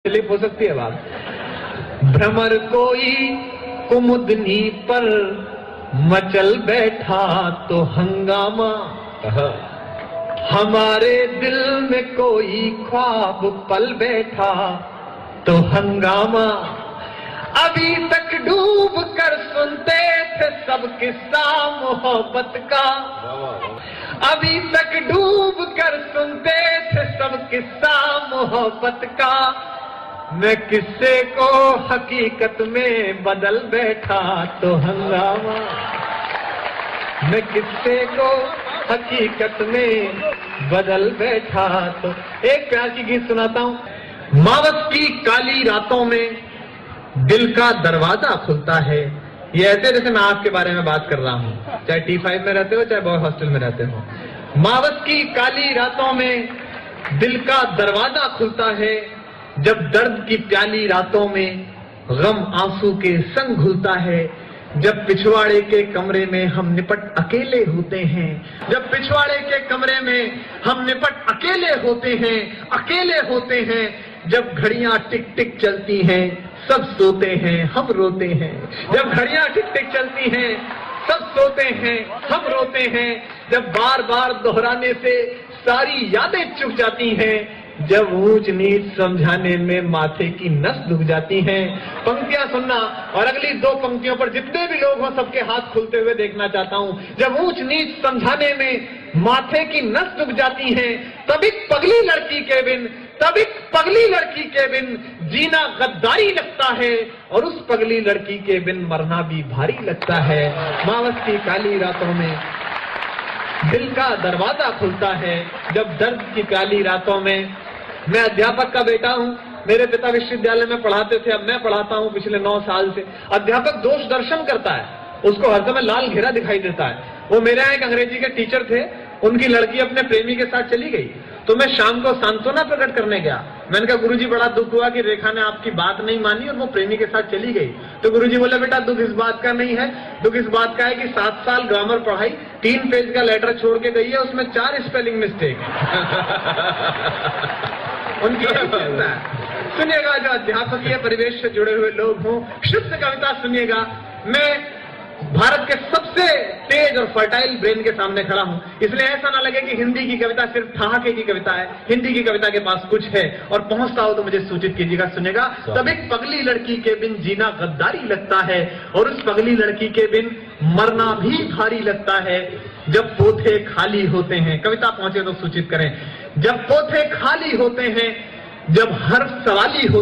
Slip हो सकती है बात। भ्रमर कोई कुमुदनी पर मचल बैठा तो हंगामा, हमारे दिल में कोई ख्वाब पल बैठा तो हंगामा। अभी तक डूब कर सुनते थे सब किस्सा मोहब्बत का, अभी तक डूब कर सुनते थे सब किस्सा मोहब्बत का। मैं किस्से को हकीकत में बदल बैठा तो हंगामा, मैं किस्से को हकीकत में बदल बैठा तो। एक प्यार की गीत सुनाता हूं। मावस की काली रातों में दिल का दरवाजा खुलता है। ये ऐसे जैसे मैं आपके बारे में बात कर रहा हूं, चाहे T5 में रहते हो चाहे बॉय हॉस्टल में रहते हो। मावस की काली रातों में दिल का दरवाजा खुलता है, जब दर्द की प्याली रातों में गम आंसू के संग घुलता है। जब पिछवाड़े के कमरे में हम निपट अकेले होते हैं, जब पिछवाड़े के कमरे में हम निपट अकेले होते हैं, अकेले होते हैं। जब घड़ियां टिक टिक चलती हैं सब सोते हैं हम रोते हैं, जब घड़ियां टिक टिक चलती हैं सब सोते हैं हम रोते हैं। जब बार बार दोहराने से सारी यादें चुक जाती हैं, जब ऊंच नीच समझाने में माथे की नस दुख जाती हैं। पंक्तियां सुनना और अगली दो पंक्तियों पर जितने भी लोग हों सबके हाथ खुलते हुए देखना चाहता हूं। जब ऊंच नीच समझाने में माथे की नस दुख जाती हैं, तब एक पगली लड़की के बिन, तब एक पगली लड़की के बिन जीना गद्दारी लगता है, और उस पगली लड़की के बिन मरना भी भारी लगता है। मावस की काली रातों में दिल का दरवाजा खुलता है, जब दर्द की काली रातों में। मैं अध्यापक का बेटा हूं, मेरे पिता विश्वविद्यालय में पढ़ाते थे, अब मैं पढ़ाता हूं पिछले 9 साल से। अध्यापक दोष दर्शन करता है, उसको हर समय लाल घेरा दिखाई देता है। वो मेरे यहाँ एक अंग्रेजी के टीचर थे, उनकी लड़की अपने प्रेमी के साथ चली गई, तो मैं शाम को सांत्वना प्रकट करने गया। मैंने कहा गुरुजी बड़ा दुख हुआ कि रेखा ने आपकी बात नहीं मानी और वो प्रेमी के साथ चली गई। तो गुरुजी बोले बेटा दुख इस बात का नहीं है, दुख इस बात का है कि 7 साल ग्रामर पढ़ाई, 3 पेज का लेटर छोड़ के गई है, उसमें 4 स्पेलिंग मिस्टेक उनकी चिंता है। सुनिएगा, जो अध्यापकीय परिवेश से जुड़े हुए लोग हों, शुद्ध कविता सुनिएगा। मैं भारत के सबसे तेज और फर्टाइल ब्रेन के सामने खड़ा हूं, इसलिए ऐसा ना लगे कि हिंदी की कविता सिर्फ ठहाके की कविता है। हिंदी की कविता के पास कुछ है, और पहुंचता हो तो मुझे सूचित कीजिएगा। सुनेगा, तब एक पगली लड़की के बिन जीना गद्दारी लगता है, और उस पगली लड़की के बिन मरना भी भारी लगता है। जब पोथे खाली होते हैं, कविता पहुंचे तो सूचित करें। जब पोथे खाली होते हैं, जब हर्फ सवाली हो